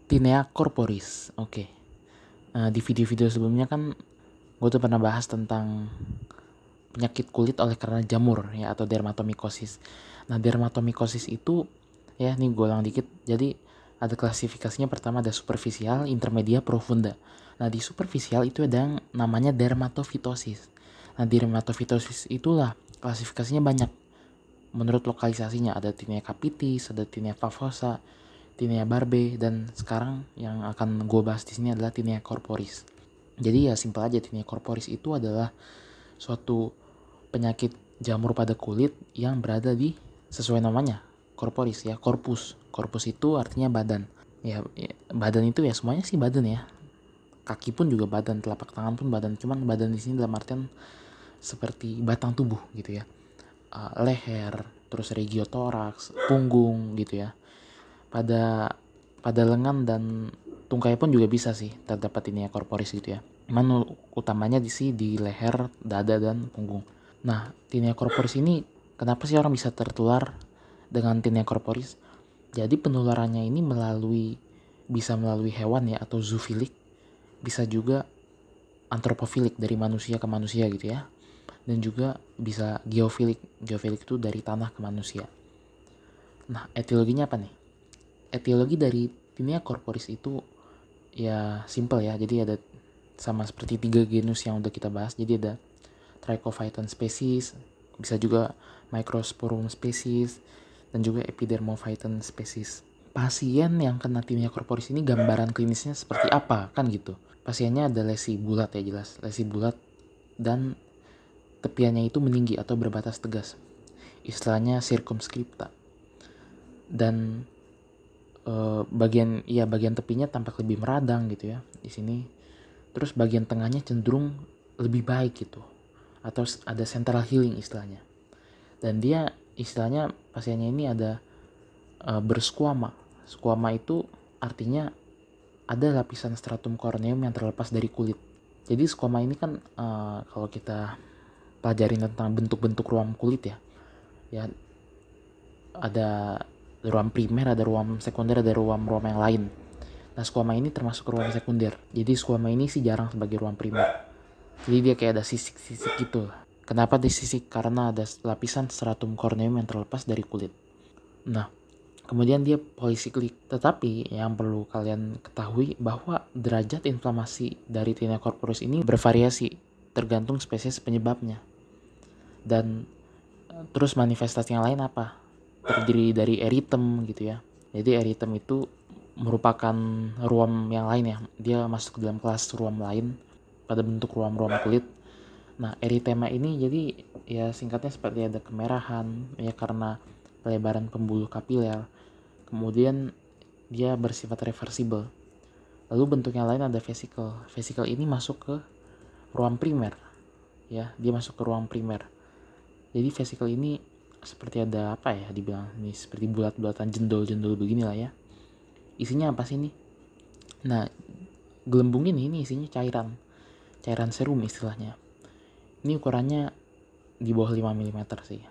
Tinea corporis. Oke. Di video-video sebelumnya kan gue tuh pernah bahas tentang penyakit kulit oleh karena jamur ya, atau dermatomikosis. Nah, dermatomikosis itu ya, nih gue ulang dikit. Jadi ada klasifikasinya, pertama ada superficial, intermedia, profunda. Nah, di superficial itu ada yang namanya dermatofitosis. Nah, dermatofitosis itulah klasifikasinya banyak. Menurut lokalisasinya ada Tinea capitis, ada Tinea favosa, Tinea barbae, dan sekarang yang akan gue bahas di sini adalah Tinea corporis. Jadi ya simpel aja, Tinea corporis itu adalah suatu penyakit jamur pada kulit yang berada di, sesuai namanya, corporis ya, corpus. Corpus itu artinya badan. Ya, badan itu ya semuanya sih badan ya. Kaki pun juga badan, telapak tangan pun badan. Cuman badan di sini dalam artian seperti batang tubuh gitu ya. Leher, terus regiotoraks, punggung gitu ya. Pada lengan dan tungkai pun juga bisa sih terdapat Tinea corporis gitu ya. Cuman utamanya di leher, dada, dan punggung. Nah, Tinea corporis ini kenapa sih orang bisa tertular dengan Tinea corporis? Jadi penularannya ini bisa melalui hewan ya, atau zoofilik, bisa juga antropofilik dari manusia ke manusia gitu ya. Dan juga bisa geofilik. Geofilik itu dari tanah ke manusia. Nah, etiologinya apa nih? Etiologi dari Tinea corporis itu ya simple ya. Jadi ada sama seperti 3 genus yang udah kita bahas. Jadi ada Trichophyton species, bisa juga Microsporum species, dan juga Epidermophyton species. Pasien yang kena Tinea corporis ini gambaran klinisnya seperti apa kan gitu. Pasiennya ada lesi bulat ya, jelas lesi bulat, dan tepiannya itu meninggi atau berbatas tegas. Istilahnya circumscripta. Dan bagian tepinya tampak lebih meradang gitu ya di sini. Terus bagian tengahnya cenderung lebih baik gitu, atau ada central healing istilahnya. Dan dia istilahnya, pasiennya ini ada bersquama. Squama itu artinya ada lapisan stratum corneum yang terlepas dari kulit. Jadi squama ini kan kalau kita pelajarin tentang bentuk-bentuk ruam kulit ya ada ruam primer, ada ruam sekunder, ada ruam-ruam yang lain. Nah, squama ini termasuk ruam sekunder. Jadi squama ini sih jarang sebagai ruam primer. Jadi dia kayak ada sisik-sisik gitu. Kenapa disisik? Karena ada lapisan stratum corneum yang terlepas dari kulit. Nah, kemudian dia polisiklik. Tetapi yang perlu kalian ketahui bahwa derajat inflamasi dari Tinea corporis ini bervariasi tergantung spesies penyebabnya. Dan terus manifestasi yang lain apa? Terdiri dari eritem gitu ya. Jadi eritem itu merupakan ruam yang lain ya. Dia masuk ke dalam kelas ruam lain pada bentuk ruam-ruam kulit. Nah, eritema ini jadi ya singkatnya seperti ada kemerahan ya karena pelebaran pembuluh kapiler. Kemudian dia bersifat reversible. Lalu bentuk yang lain ada vesicle. Vesicle ini masuk ke ruam primer. Ya, dia masuk ke ruang primer. Jadi vesicle ini seperti ada apa ya dibilang, ini seperti bulat-bulatan jendol-jendol beginilah ya. Isinya apa sih ini? Nah, gelembung ini isinya cairan serum istilahnya. Ini ukurannya di bawah 5 mm sih.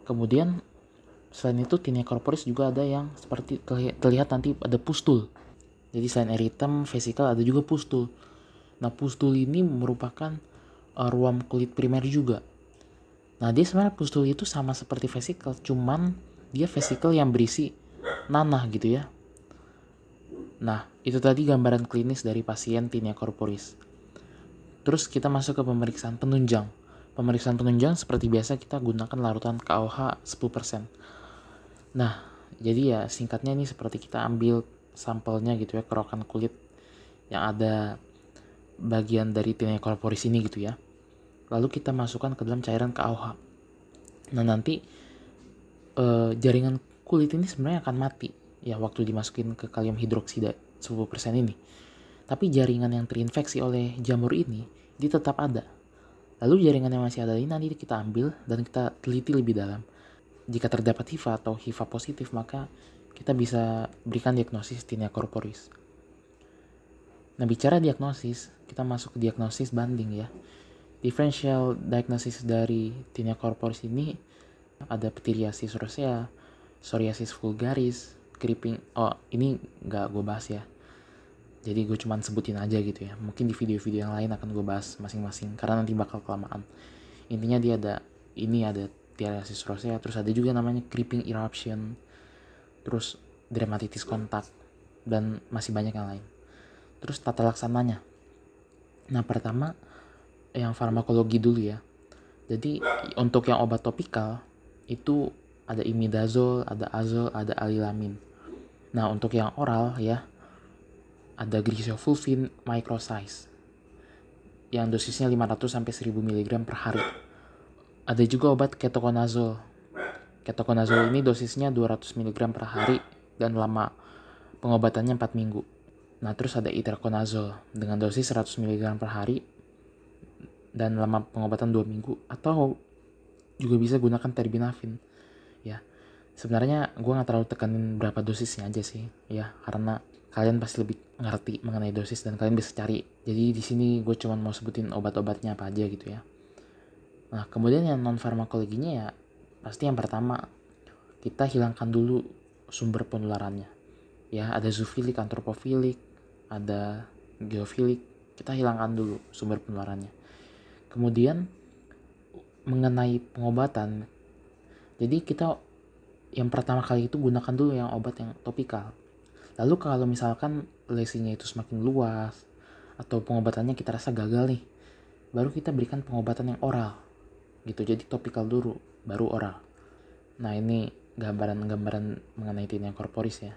Kemudian selain itu Tinea corporis juga ada yang seperti terlihat nanti ada pustul. Jadi selain eritem, vesicle, ada juga pustul. Nah, pustul ini merupakan ruam kulit primer juga. Nah, dia sebenarnya pustul itu sama seperti vesicle, cuman dia vesicle yang berisi nanah gitu ya. Nah, itu tadi gambaran klinis dari pasien Tinea corporis. Terus kita masuk ke pemeriksaan penunjang. Pemeriksaan penunjang seperti biasa kita gunakan larutan KOH 10%. Nah, jadi ya singkatnya ini seperti kita ambil sampelnya gitu ya, kerokan kulit yang ada bagian dari Tinea corporis ini gitu ya. Lalu kita masukkan ke dalam cairan KOH. Nah, nanti jaringan kulit ini sebenarnya akan mati ya waktu dimasukin ke kalium hidroksida 10% ini. Tapi jaringan yang terinfeksi oleh jamur ini dia tetap ada. Lalu jaringan yang masih ada ini nanti kita ambil dan kita teliti lebih dalam. Jika terdapat HIV atau HIV positif, maka kita bisa berikan diagnosis Tinea corporis. Nah, bicara diagnosis, kita masuk ke diagnosis banding ya. Differential diagnosis dari Tinea corporis ini ada pityriasis rosea, psoriasis vulgaris, creeping, ini nggak gue bahas ya, jadi gue cuman sebutin aja gitu ya. Mungkin di video-video yang lain akan gue bahas masing-masing karena nanti bakal kelamaan. Intinya dia ada Theriasis rosea, terus ada juga namanya creeping eruption, terus dermatitis kontak, dan masih banyak yang lain. Terus tata laksananya. Nah, pertama yang farmakologi dulu ya. Jadi untuk yang obat topikal itu ada imidazole, ada azole, ada alilamin. Nah, untuk yang oral ya ada grisofulvin microsize yang dosisnya 500 sampai 1000 mg per hari. Ada juga obat ketoconazole. Ketoconazole ini dosisnya 200 mg per hari dan lama pengobatannya 4 minggu. Nah, terus ada itraconazole dengan dosis 100 mg per hari dan lama pengobatan 2 minggu, atau juga bisa gunakan terbinafin. Ya, sebenarnya gue nggak terlalu tekanin berapa dosisnya aja sih, ya, karena kalian pasti lebih ngerti mengenai dosis dan kalian bisa cari. Jadi di sini gue cuma mau sebutin obat-obatnya apa aja gitu ya. Nah, kemudian yang non farmakologinya ya pasti yang pertama kita hilangkan dulu sumber penularannya. Ya, ada zoofilik, antropofilik, ada geofilik. Kita hilangkan dulu sumber penularannya. Kemudian mengenai pengobatan, jadi kita yang pertama kali itu gunakan dulu yang obat yang topikal. Lalu kalau misalkan lesinya itu semakin luas atau pengobatannya kita rasa gagal nih, baru kita berikan pengobatan yang oral gitu. Jadi topikal dulu baru oral. Nah, ini gambaran mengenai tinea corporis ya.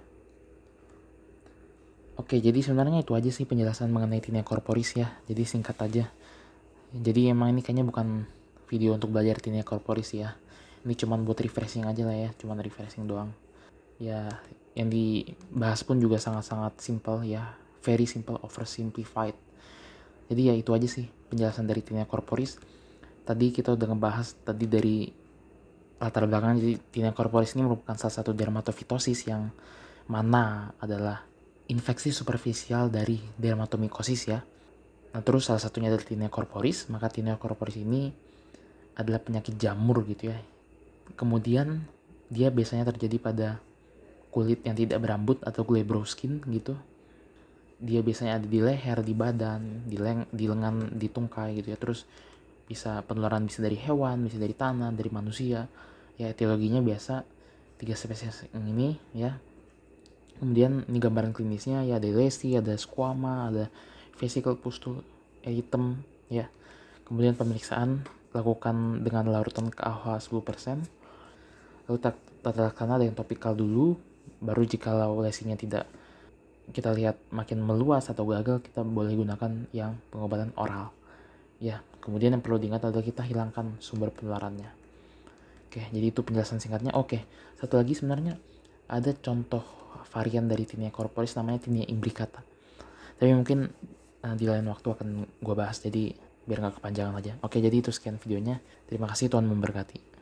Oke, jadi sebenarnya itu aja sih penjelasan mengenai tinea corporis ya. Jadi singkat aja. Jadi emang ini kayaknya bukan video untuk belajar tinea corporis ya. Ini cuman buat refreshing aja lah ya, cuman refreshing doang. Ya, yang dibahas pun juga sangat-sangat simple ya, very simple, oversimplified. Jadi ya itu aja sih penjelasan dari tinea corporis. Tadi kita udah ngebahas tadi dari latar belakang. Jadi tinea corporis ini merupakan salah satu dermatofitosis yang mana adalah infeksi superficial dari dermatomikosis ya. Nah, terus salah satunya adalah tinea corporis, maka tinea corporis ini adalah penyakit jamur gitu ya. Kemudian dia biasanya terjadi pada kulit yang tidak berambut atau glabro skin gitu. Dia biasanya ada di leher, di badan, di lengan, di tungkai gitu ya. Terus penularan bisa dari hewan, bisa dari tanah, dari manusia. Ya, etiologinya biasa 3 spesies ini ya. Kemudian ini gambaran klinisnya ya, ada lesi, ada squama, ada vesicle pustule erythema ya. Kemudian pemeriksaan lakukan dengan larutan KAH 10%. Lalu tata laksana ada yang topikal dulu, baru jika lesinya tidak kita lihat makin meluas atau gagal, kita boleh gunakan yang pengobatan oral. Ya, kemudian yang perlu diingat adalah kita hilangkan sumber penularannya. Oke, jadi itu penjelasan singkatnya. Oke, satu lagi sebenarnya ada contoh varian dari tinea corporis namanya tinea imbricata. Tapi mungkin di lain waktu akan gue bahas, jadi biar gak kepanjangan aja. Oke, jadi itu sekian videonya. Terima kasih, Tuhan memberkati.